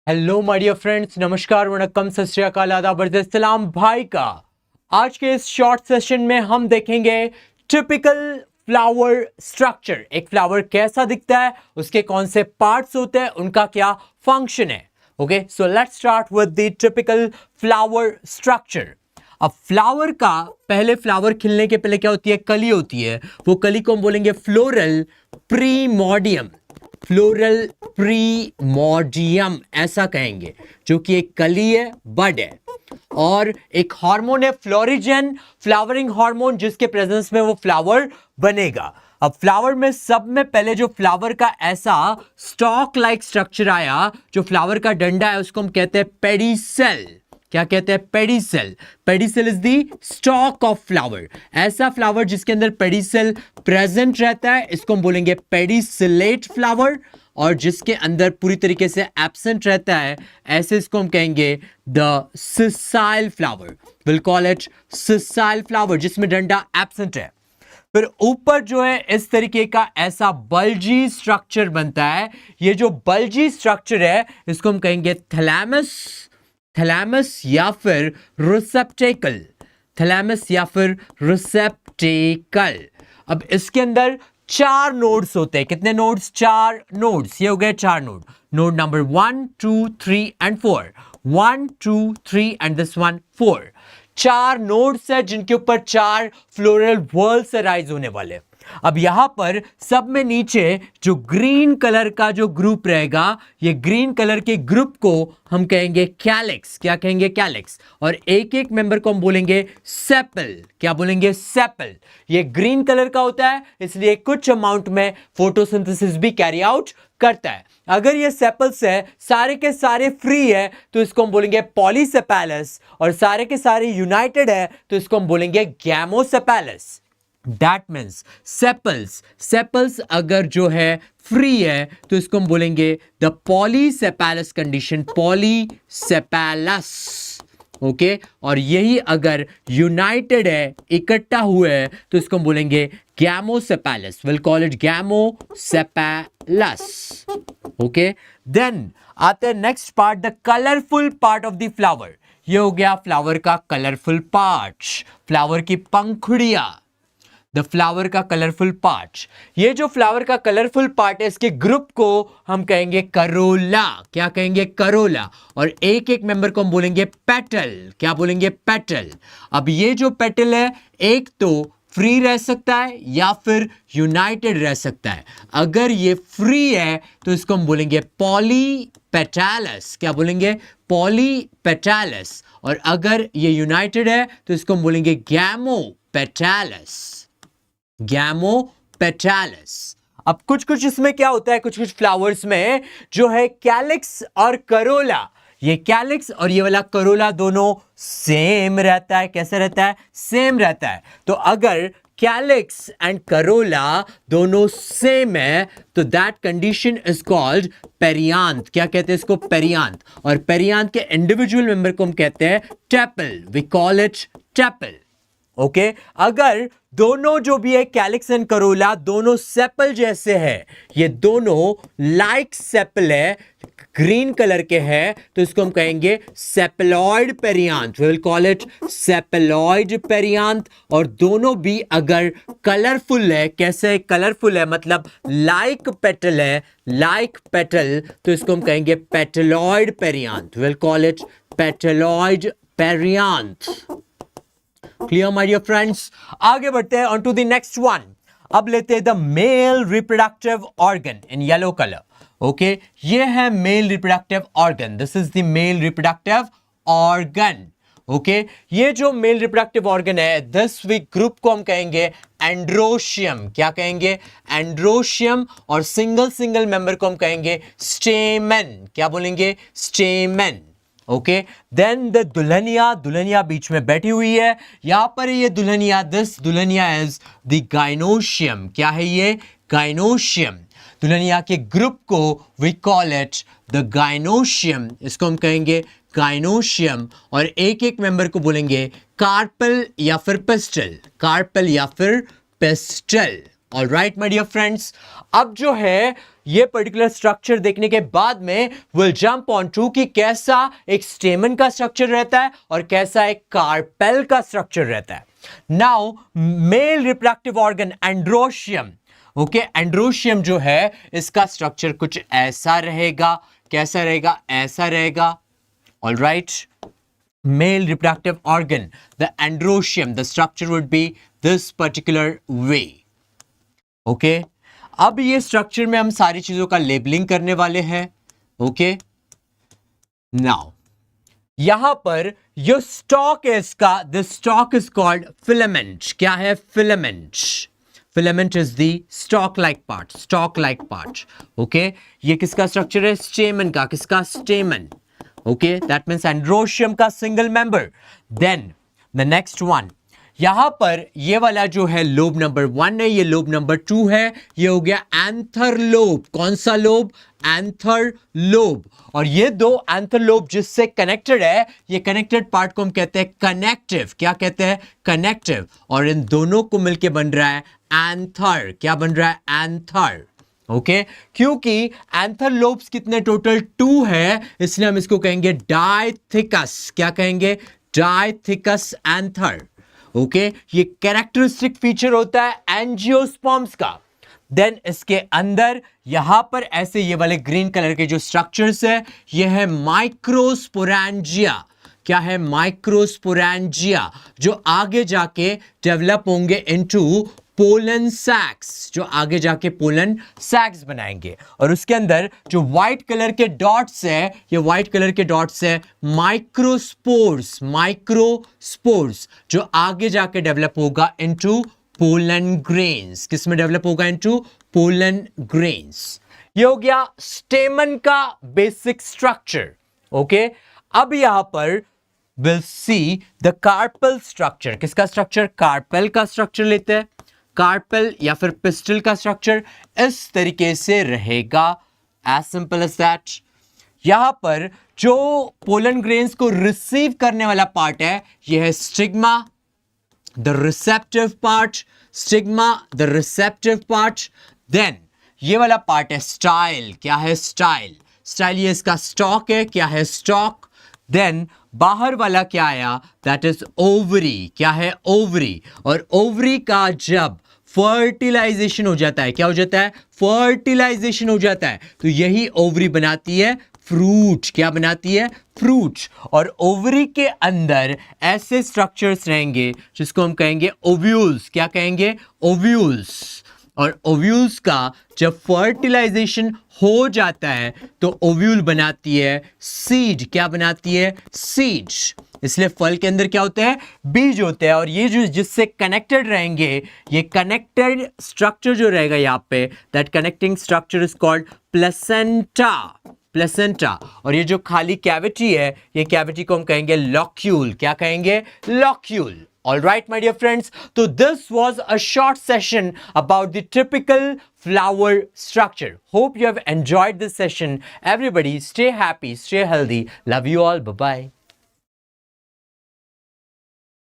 Hello my dear friends, नमस्कार, वणक्कम, सत श्री अकाल, आदाब, अर्ज सलाम भाई का। आज के इस शॉर्ट सेशन में हम देखेंगे टिपिकल फ्लावर स्ट्रक्चर। एक फ्लावर कैसा दिखता है, उसके कौन से पार्ट्स होते हैं, उनका क्या फंक्शन है। Okay, so let's start with the typical flower structure. अब फ्लावर का पहले फ्लावर खिलने के पहले क्या होती है, कली होती है। वो कली को हम बोलेंगे फ्लोरल प्रीमोडियम। फ्लोरल प्रीमोडियम ऐसा कहेंगे, जो कि एक कली है, बड है, और एक हार्मोन है फ्लोरिजन, फ्लावरिंग हार्मोन, जिसके प्रेजेंस में वो फ्लावर बनेगा। अब फ्लावर में सब में पहले जो फ्लावर का ऐसा स्टॉक लाइक स्ट्रक्चर आया, जो फ्लावर का डंडा है, उसको हम कहते हैं पेडिसेल। क्या कहते हैं? Pedicel. Pedicel is the stock of flower. ऐसा फ्लावर जिसके अंदर पेडिसेल प्रेजेंट रहता है, इसको हम बोलेंगे पेडिसिलेट फ्लावर, और जिसके अंदर पूरी तरीके से एब्सेंट रहता है, ऐसे इसको हम कहेंगे the sessile flower. Will call it sessile flower, जिसमें डंडा एब्सेंट है। फिर ऊपर जो है इस तरीके का ऐसा बल्जी स्ट्रक्चर बनता है। ये जो बल्जी स्ट्रक्चर है, इसको हम कहेंगे थैलेमस। थैलेमस या फिर रिसेप्टेकल। थैलेमस या फिर रिसेप्टेकल। अब इसके अंदर 4 नोड्स होते हैं। कितने नोड्स? 4 नोड्स। ये हो गए 4 node. Node number 1, 2, 3 and 4। 1, 2, 3 and this one 4। 4 nodes है जिनके ऊपर 4 फ्लोरल वर्ल्स राइज होने वाले। अब यहां पर सब में नीचे जो ग्रीन कलर का जो ग्रुप रहेगा, ये ग्रीन कलर के ग्रुप को हम कहेंगे कैलिक्स। क्या कहेंगे? कैलिक्स। और एक एक मेंबर को हम बोलेंगे सेपल। क्या बोलेंगे? सेपल। ये ग्रीन कलर का होता है, इसलिए कुछ अमाउंट में फोटोसिंथेसिस भी कैरी आउट करता है। अगर ये सेपल्स है, सारे के सारे फ्री है, तो इसको हम बोलेंगे पॉलीसेपेलस, और सारे के सारे यूनाइटेड है, तो इसको हम बोलेंगे गैमोसेपेलस। That means सेपल्स अगर जो है फ्री है, तो इसको हम बोलेंगे द पॉलीसेपेलस कंडीशन, पॉलीसेपेलस। ओके, और यही अगर यूनाइटेड है, इकट्ठा हुए है, तो इसको हम बोलेंगे gamosepalous. Will call it gamosepalous. Okay, then आते हैं next part, the colourful part of the flower. ये हो गया फ्लावर का कलरफुल पार्ट, फ्लावर की पंखुड़ियां। द फ्लावर का कलरफुल पार्ट। ये जो फ्लावर का कलरफुल पार्ट है, इसके ग्रुप को हम कहेंगे करोला। क्या कहेंगे? करोला। और एक एक मेंबर को हम बोलेंगे पेटल। क्या बोलेंगे? पेटल। अब ये जो पेटल है, एक तो फ्री रह सकता है या फिर यूनाइटेड रह सकता है। अगर ये फ्री है, तो इसको हम बोलेंगे पॉलीपेटालस। क्या बोलेंगे? पॉलीपेटालस। और अगर ये यूनाइटेड है, तो इसको हम बोलेंगे गैमोपेटालस। गैमोपेटालस। अब कुछ कुछ इसमें क्या होता है, कुछ कुछ फ्लावर्स में जो है कैलिक्स और करोला, ये कैलिक्स और ये वाला करोला दोनों सेम रहता है। कैसे रहता है? सेम रहता है। तो अगर कैलिक्स एंड करोला दोनों सेम है, तो that condition is called perianth. क्या कहते हैं इसको? पेरियांथ। और पेरियांथ के इंडिविजुअल मेंबर को हम कहते हैं tepal. We call it tepal. Okay, अगर दोनों जो भी है कैलिक्स एंड करोला दोनों सेपल जैसे है, ये दोनों लाइक सेपल है, ग्रीन कलर के हैं, तो इसको हम कहेंगे sepaloid perianth. We will call it sepaloid perianth. और दोनों भी अगर कलरफुल है, कैसे कलरफुल है, मतलब लाइक पेटल है, लाइक पेटल, तो इसको हम कहेंगे petaloid perianth. We will call it petaloid perianth. Clear my dear friends? आगे बढ़ते हैं on to the next one. अब लेते हैं the male reproductive organ in yellow colour. Okay, ये है male reproductive organ. This is the male reproductive organ. Okay, ये जो मेल रिप्रोडक्टिव ऑर्गन है, दिस वीक ग्रुप को हम कहेंगे एंड्रोशियम। क्या कहेंगे? एंड्रोशियम। और सिंगल सिंगल मेंबर को हम कहेंगे स्टेमन। क्या बोलेंगे? स्टेमन। ओके, देन द दुल्हनिया। दुल्हनिया बीच में बैठी हुई है, यहां पर ये दुल्हनिया, दिस दुल्हनिया इज द गाइनोशियम। क्या है ये? गाइनोशियम। दुल्हनिया के ग्रुप को we call it the gynoecium. इसको हम कहेंगे गाइनोशियम। और एक एक मेंबर को बोलेंगे कार्पेल या फिर पिस्टल। कार्पेल या फिर pistil. Alright my dear friends, अब जो है ये पर्टिकुलर स्ट्रक्चर देखने के बाद में विल जंप ऑन टू कि कैसा एक स्टेमन का स्ट्रक्चर रहता है और कैसा एक कार्पेल का स्ट्रक्चर रहता है. Now mail reproductive organ androecium. Okay, androecium जो है इसका स्ट्रक्चर कुछ ऐसा रहेगा. कैसा रहेगा? ऐसा रहेगा. All right, mail reproductive organ, the androecium, the structure would be this particular way. Okay, अब ये स्ट्रक्चर में हम सारी चीजों का लेबलिंग करने वाले हैं. ओके, नाउ यहां पर जो स्टॉक है इसका, the stalk is called filament. क्या है? Filament. Filament is the stalk like part. Stalk like part. Okay, ये किसका स्ट्रक्चर है? स्टेमन का. किसका? Stamen. Okay, that means androecium का single member. Then the next one, यहां पर ये वाला जो है लोब नंबर 1 है, ये लोब नंबर 2 है. ये हो गया एंथर लोब. कौन सा लोब? Anther lobe. और ये दो एंथर लोब जिससे कनेक्टेड है, ये कनेक्टेड पार्ट को हम कहते हैं कनेक्टिव. क्या कहते हैं? कनेक्टिव. और इन दोनों को मिलके बन रहा है एंथर. क्या बन रहा है? एंथर. ओके, क्योंकि एंथर लोब्स कितने? टोटल 2 है, इसलिए हम इसको कहेंगे डायथिकस. क्या कहेंगे? Dithecous anther. ओके, ये कैरेक्टरिस्टिक फीचर होता है एंजियोस्पर्म्स का. देन इसके अंदर यहां पर ऐसे ये वाले ग्रीन कलर के जो स्ट्रक्चर्स है, ये है माइक्रोस्पोरेंजिया. क्या है? माइक्रोस्पोरेंजिया, जो आगे जाके डेवलप होंगे इनटू पोलन सैक्स, जो आगे जाके पोलन सैक्स बनाएंगे. और उसके अंदर जो व्हाइट कलर के डॉट्स है, ये व्हाइट कलर के डॉट्स है माइक्रोस्पोर्स. माइक्रोस्पोर्स जो आगे जाके डेवलप होगा इनटू पोलन ग्रेन्स. किसमें डेवलप होगा? Into pollen grains. ये हो गया स्टेमन का बेसिक स्ट्रक्चर. ओके, अब यहां पर will see the carpel structure. किसका स्ट्रक्चर? कार्पेल का स्ट्रक्चर लेते हैं. कार्पेल या फिर पिस्टल का स्ट्रक्चर इस तरीके से रहेगा. As simple as that. यहां पर जो पोलन ग्रेन्स को रिसीव करने वाला पार्ट है, यह है stigma, the receptive part. Stigma, the receptive part. Then ये वाला पार्ट है स्टाइल. क्या है? स्टाइल. स्टाइल ये इसका स्टॉक है. क्या है? स्टॉक. देन बाहर वाला क्या आया? That is ovary. क्या है? ओवरी. और ओवरी का जब फर्टिलाइजेशन हो जाता है, क्या हो जाता है? फर्टिलाइजेशन हो जाता है, तो यही ओवरी बनाती है फ्रूट. क्या बनाती है? फ्रूट. और ओवरी के अंदर ऐसे स्ट्रक्चर्स रहेंगे जिसको हम कहेंगे ओव्यूल्स. क्या कहेंगे? ओव्यूल्स. और ओव्यूल्स का जब फर्टिलाइजेशन हो जाता है तो ओव्यूल बनाती है सीड. क्या बनाती है? सीड. इसलिए फल के अंदर क्या होते हैं? बीज होते हैं. और ये जो जिससे कनेक्टेड रहेंगे, ये कनेक्टेड स्ट्रक्चर जो रहेगा यहाँ पे, that connecting structure is called placenta. Placenta. और ये जो खाली कैविटी है, ये कैविटी को हम कहेंगे लॉक्यूल. क्या कहेंगे? Locule. All right, my dear friends. So this was a short session about the typical flower structure. Hope you have enjoyed this session. Everybody stay happy, stay healthy. Love you all. Bye-bye.